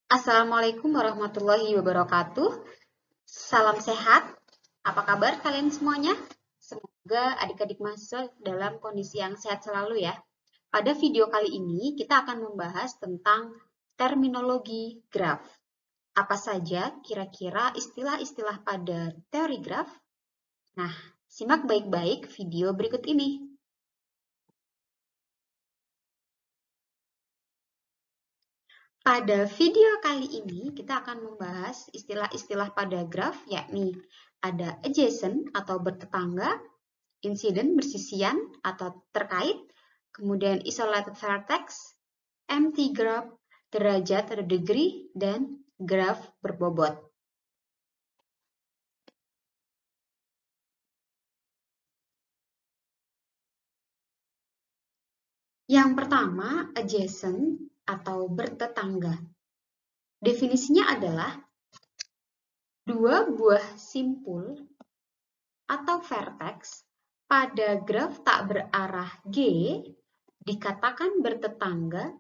Assalamualaikum warahmatullahi wabarakatuh. Salam sehat. Apa kabar kalian semuanya? Semoga adik-adik mahasiswa dalam kondisi yang sehat selalu ya. Pada video kali ini kita akan membahas tentang terminologi graf. Apa saja kira-kira istilah-istilah pada teori graf? Nah, simak baik-baik video berikut ini. Pada video kali ini, kita akan membahas istilah-istilah pada graf, yakni ada adjacent atau bertetangga, incident bersisian atau terkait, kemudian isolated vertex, empty graph, derajat atau degree, dan graf berbobot. Yang pertama, adjacent atau bertetangga. Definisinya adalah dua buah simpul atau vertex pada graf tak berarah G dikatakan bertetangga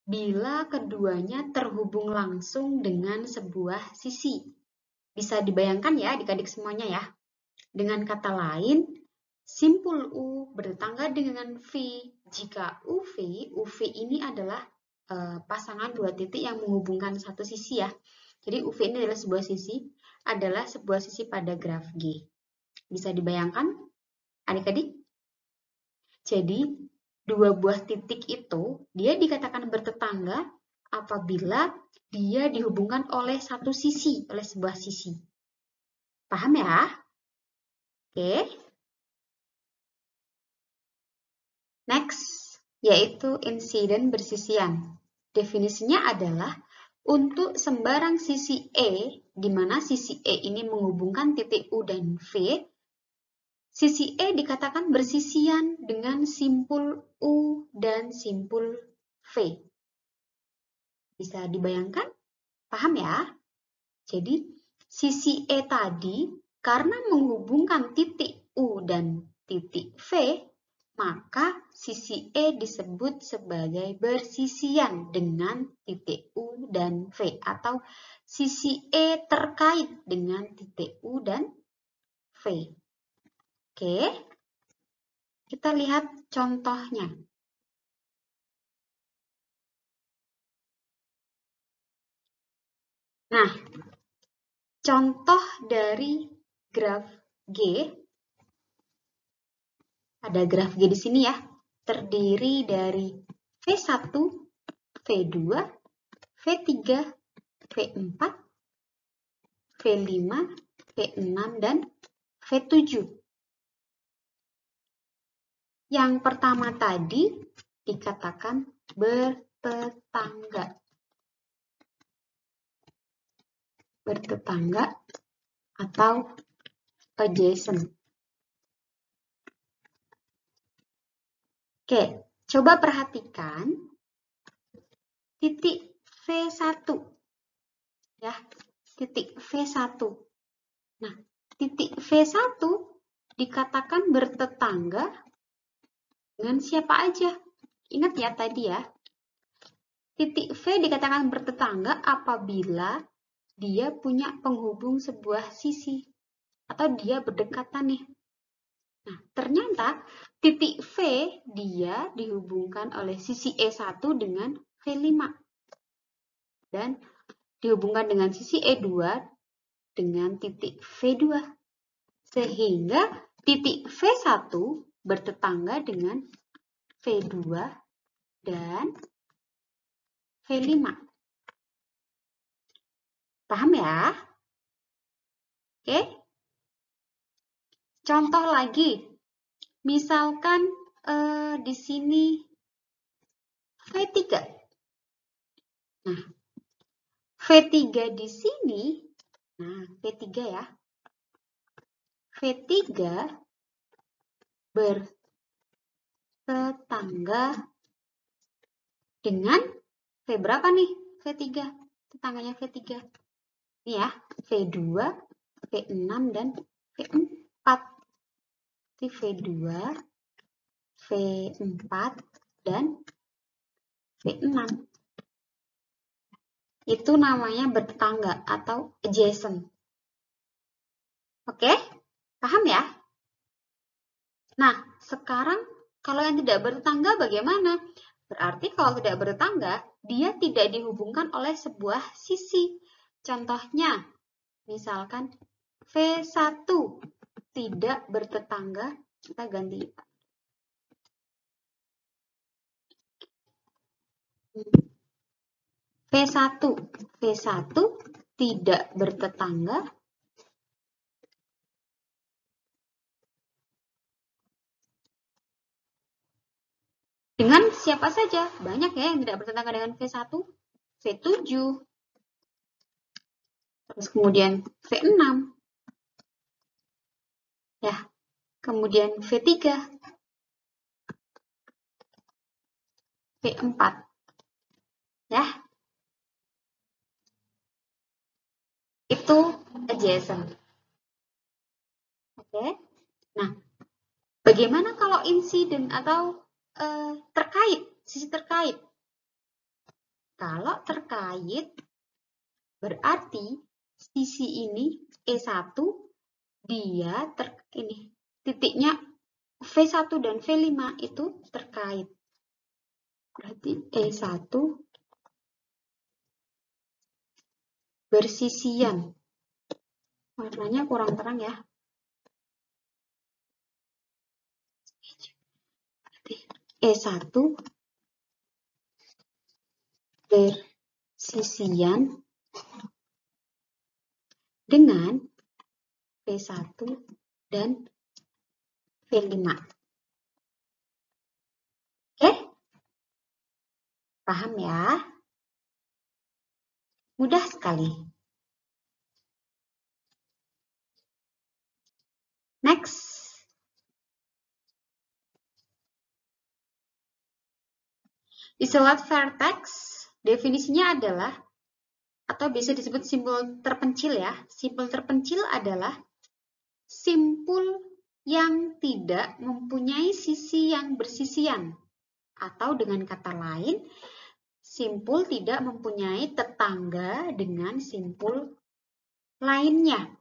bila keduanya terhubung langsung dengan sebuah sisi. Bisa dibayangkan ya adik-adik semuanya ya. Dengan kata lain, simpul U bertetangga dengan V. Jika UV ini adalah pasangan dua titik yang menghubungkan satu sisi ya. Jadi UV ini adalah sebuah sisi pada graf G. Bisa dibayangkan adik-adik? Jadi, dua buah titik itu dia dikatakan bertetangga apabila dia dihubungkan oleh satu sisi, oleh sebuah sisi. Paham ya? Oke. Next, yaitu incident bersisian. Definisinya adalah untuk sembarang sisi E, di mana sisi E ini menghubungkan titik U dan V, sisi E dikatakan bersisian dengan simpul U dan simpul V. Bisa dibayangkan? Paham ya? Jadi, sisi E tadi karena menghubungkan titik U dan titik V, maka sisi E disebut sebagai bersisian dengan titik U dan V, atau sisi E terkait dengan titik U dan V. Oke, kita lihat contohnya. Nah, contoh dari graf G, ada graf G di sini ya, terdiri dari V1, V2, V3, V4, V5, V6, dan V7. Yang pertama tadi dikatakan bertetangga. Bertetangga atau adjacent. Oke, coba perhatikan titik V1. Ya, titik V1. Nah, titik V1 dikatakan bertetangga dengan siapa aja? Ingat ya tadi ya. Titik V dikatakan bertetangga apabila dia punya penghubung sebuah sisi atau dia berdekatan nih. Nah, ternyata titik V dia dihubungkan oleh sisi E1 dengan V5 dan dihubungkan dengan sisi E2 dengan titik V2. Sehingga titik V1 bertetangga dengan V2 dan V5. Paham ya? Oke. Contoh lagi. Misalkan di sini V3. Nah, V3 di sini, nah V3 ya. V3 bertetangga dengan V berapa nih? V3. Tetangganya V3. Ini ya, V2, V6, dan V4. Ini V2, V4, dan V6. Itu namanya bertetangga atau adjacent. Oke? Paham ya? Nah, sekarang kalau yang tidak bertetangga bagaimana? Berarti kalau tidak bertetangga, dia tidak dihubungkan oleh sebuah sisi. Contohnya, misalkan V1 tidak bertetangga, kita ganti. V1 tidak bertetangga dengan siapa saja? Banyak ya yang tidak bertetangga dengan V1, V7, terus kemudian V6, ya, kemudian V3, V4, ya, itu adjacent. Oke, nah, bagaimana kalau insiden atau terkait, sisi terkait? Kalau terkait, berarti sisi ini E1 dia ini titiknya V1 dan V5 itu terkait. Berarti E1 bersisian. Warnanya kurang terang ya. E1 bersisian dengan V1 dan V5. Oke? Paham ya? Mudah sekali. Next. Isolat vertex, definisinya adalah, atau bisa disebut simpul terpencil ya. Simpul terpencil adalah simpul yang tidak mempunyai sisi yang bersisian. Atau dengan kata lain, simpul tidak mempunyai tetangga dengan simpul lainnya.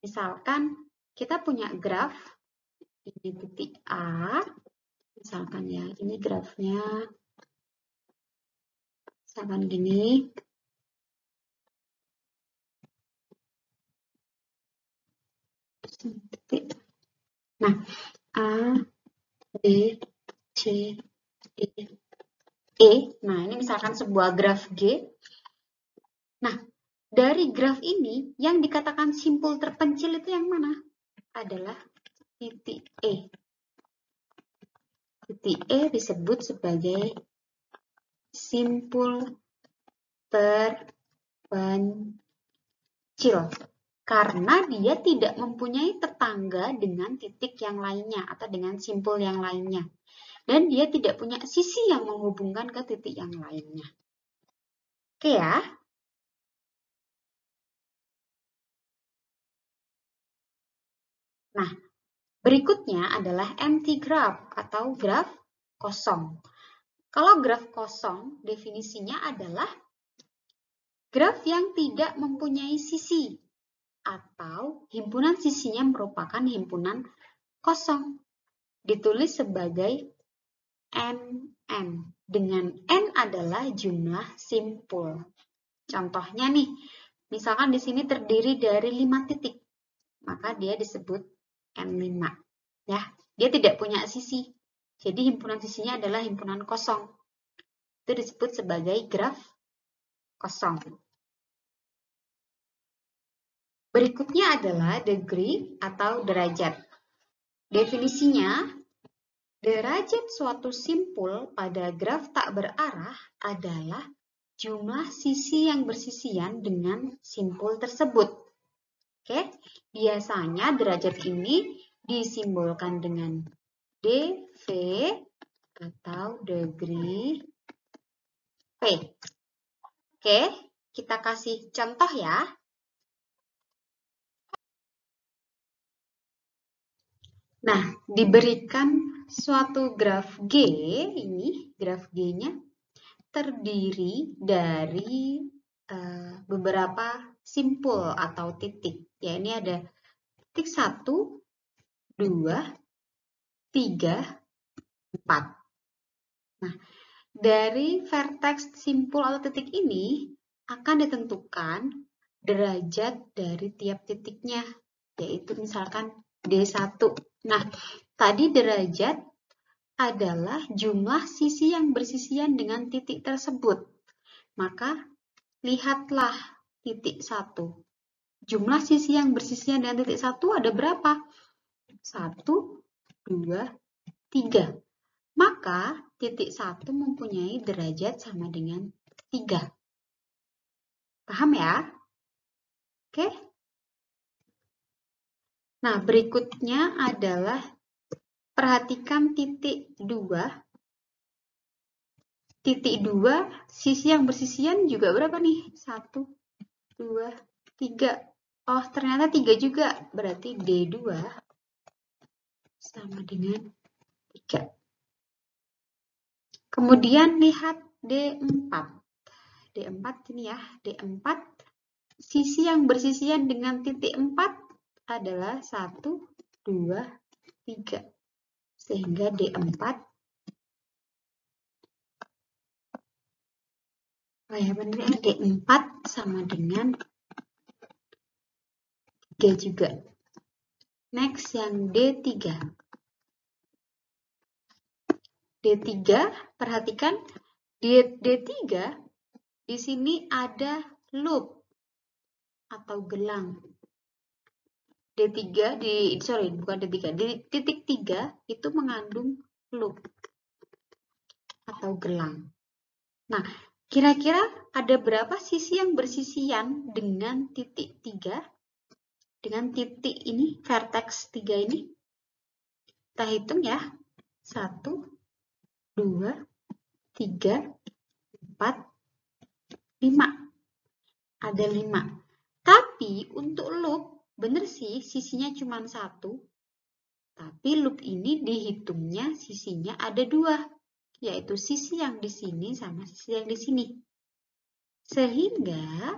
Misalkan kita punya graf, ini titik A, misalkan ya, ini grafnya, misalkan gini. Nah, A, B, C, D, E. Nah, ini misalkan sebuah graf G. Nah, dari graf ini, yang dikatakan simpul terpencil itu yang mana? Adalah titik E. Titik E disebut sebagai simpul terpencil. Karena dia tidak mempunyai tetangga dengan titik yang lainnya atau dengan simpul yang lainnya. Dan dia tidak punya sisi yang menghubungkan ke titik yang lainnya. Oke ya. Nah, berikutnya adalah empty graph atau graf kosong. Kalau graf kosong, definisinya adalah graf yang tidak mempunyai sisi atau himpunan sisinya merupakan himpunan kosong. Ditulis sebagai NN. Dengan N adalah jumlah simpul. Contohnya nih, misalkan di sini terdiri dari 5 titik, maka dia disebut N5. Ya, dia tidak punya sisi. Jadi himpunan sisinya adalah himpunan kosong. Itu disebut sebagai graf kosong. Berikutnya adalah degree atau derajat. Definisinya, derajat suatu simpul pada graf tak berarah adalah jumlah sisi yang bersisian dengan simpul tersebut. Oke, biasanya derajat ini disimbolkan dengan dV atau degree P. Oke, kita kasih contoh ya. Nah, diberikan suatu graf G, ini graf G-nya, terdiri dari beberapa simpul atau titik. Ya, ini ada titik 1, 2, 3, 4. Nah, dari vertex simpul atau titik ini akan ditentukan derajat dari tiap titiknya, yaitu misalkan D1. Nah, tadi derajat adalah jumlah sisi yang bersisian dengan titik tersebut. Maka, lihatlah titik 1. Jumlah sisi yang bersisian dengan titik 1 ada berapa? 1, 2, 3. Maka, titik 1 mempunyai derajat sama dengan 3. Paham ya? Oke. Nah, berikutnya adalah perhatikan titik 2. Titik 2, sisi yang bersisian juga berapa nih? 1, 2, 3. Oh, ternyata 3 juga. Berarti D2 sama dengan 3. Kemudian lihat D4. D4 ini ya. D4, sisi yang bersisian dengan titik 4 adalah 1, 2, 3. Sehingga D4 D4 sama dengan 3 juga. Next yang D3. D3, perhatikan di D3 di sini ada loop atau gelang. D3 bukan D3. Di titik 3 itu mengandung loop atau gelang. Nah, kira-kira ada berapa sisi yang bersisian dengan titik 3? Dengan titik ini, vertex 3 ini? Kita hitung ya. 1, 2, 3, 4, 5. Ada 5. Tapi untuk loop, bener sih sisinya cuma 1. Tapi loop ini dihitungnya sisinya ada 2. Yaitu sisi yang di sini sama sisi yang di sini. Sehingga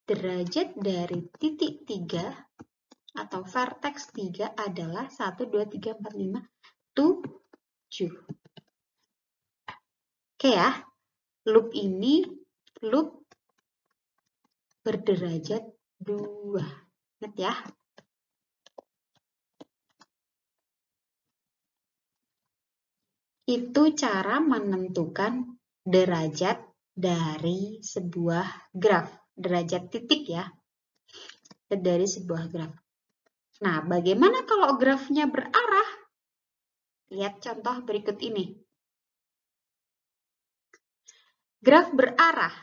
derajat dari titik 3 atau vertex 3 adalah 1, 2, 3, 4, 5, 7. Oke ya, loop ini loop berderajat 2. Ingat ya. Itu cara menentukan derajat dari sebuah graf. Derajat titik ya. Dari sebuah graf. Nah, bagaimana kalau grafnya berarah? Lihat contoh berikut ini. Graf berarah.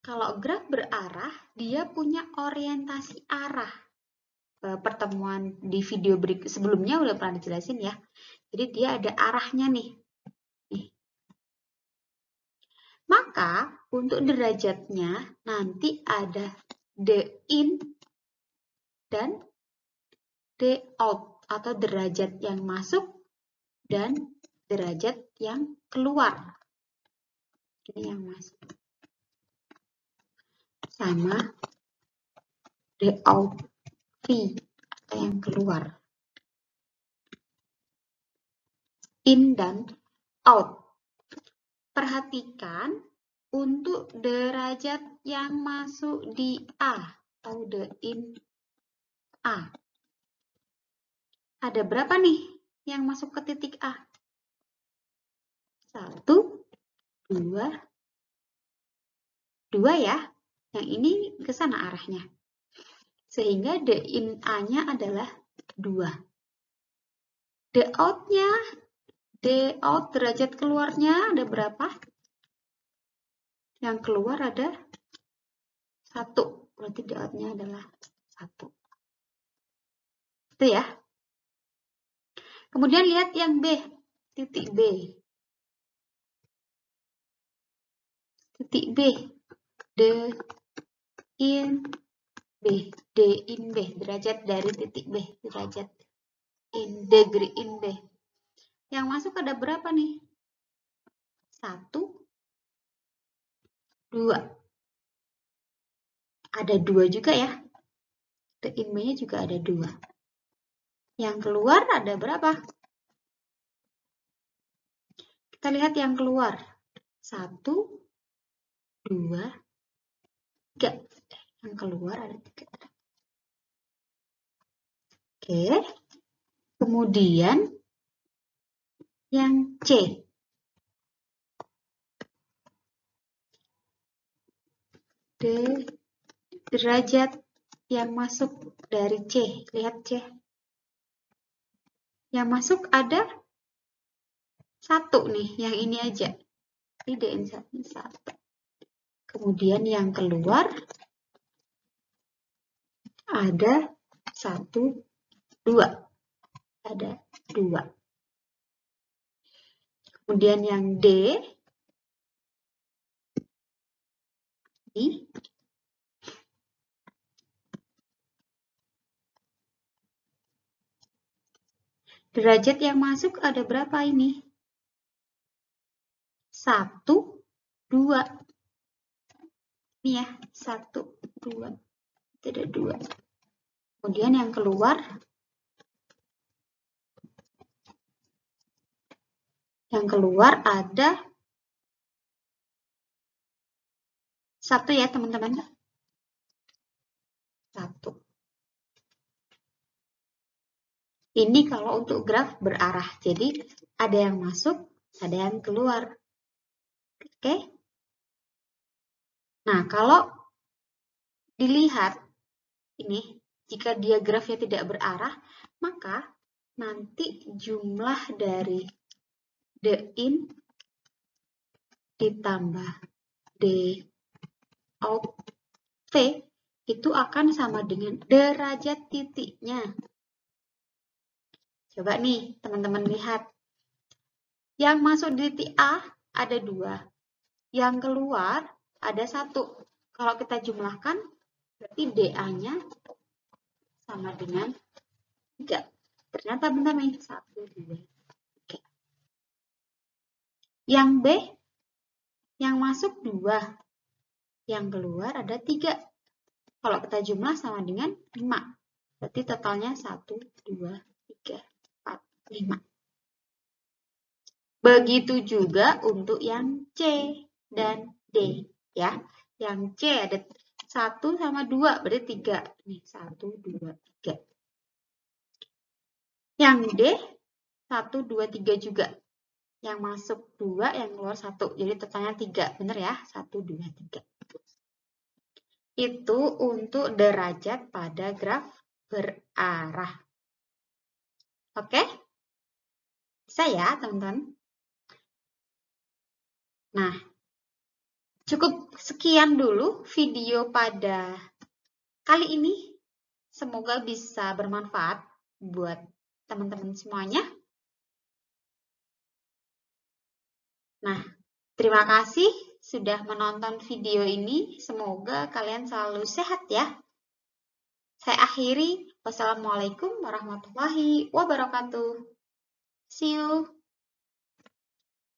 Kalau graf berarah, dia punya orientasi arah. Pertemuan di video sebelumnya udah pernah dijelasin ya. Jadi dia ada arahnya nih. Maka untuk derajatnya nanti ada D in dan D out atau derajat yang masuk dan derajat yang keluar. Ini yang masuk. Sama D out V atau yang keluar. In dan out. Perhatikan untuk derajat yang masuk di A atau the in A. Ada berapa nih yang masuk ke titik A? 1, 2, 2 ya. Yang ini ke sana arahnya. Sehingga the in A-nya adalah 2. The out-nya, the out derajat keluarnya ada berapa? Yang keluar ada 1. Berarti the out-nya adalah 1. Itu ya. Kemudian lihat yang B, titik B. Titik B, the in B, D in B, derajat dari titik B, derajat in, degree in B. Yang masuk ada berapa nih? 1, 2. Ada 2 juga ya. The in B-nya juga ada 2. Yang keluar ada berapa? Kita lihat yang keluar. 1, 2, 3. Yang keluar ada 3. Oke. Kemudian yang C. Derajat yang masuk dari C. Lihat C. Yang masuk ada 1 nih, yang ini aja. Tidak, ini 1. Kemudian yang keluar ada 1, 2. Ada 2. Kemudian yang D. Ini. Derajat yang masuk ada berapa ini? 1, 2. Ini ya, 1, 2. Tidak 2. Kemudian yang keluar. Yang keluar ada 1 ya, teman-teman. 1. Ini kalau untuk graf berarah. Jadi, ada yang masuk, ada yang keluar. Oke? Nah, kalau dilihat ini, jika dia grafnya tidak berarah, maka nanti jumlah dari the in ditambah the out V itu akan sama dengan derajat titiknya. Coba nih, teman-teman lihat. Yang masuk di titik A ada 2. Yang keluar ada 1. Kalau kita jumlahkan, berarti DA-nya sama dengan 3. Ternyata benar nih, 1, 2, 3. Yang B, yang masuk 2. Yang keluar ada 3. Kalau kita jumlah sama dengan 5. Berarti totalnya 1, 2, 3, 4, 5. Begitu juga untuk yang C dan D. Ya. Yang C ada 1 sama 2, berarti 3. Nih, 1, 2, 3. Yang D, 1, 2, 3 juga. Yang masuk 2, yang keluar 1. Jadi totalnya 3. Benar ya? 1, 2, 3. Itu untuk derajat pada graf berarah. Oke? Bisa ya, teman-teman? Nah, cukup sekian dulu video pada kali ini. Semoga bisa bermanfaat buat teman-teman semuanya. Nah, terima kasih sudah menonton video ini. Semoga kalian selalu sehat ya. Saya akhiri. Wassalamualaikum warahmatullahi wabarakatuh. See you.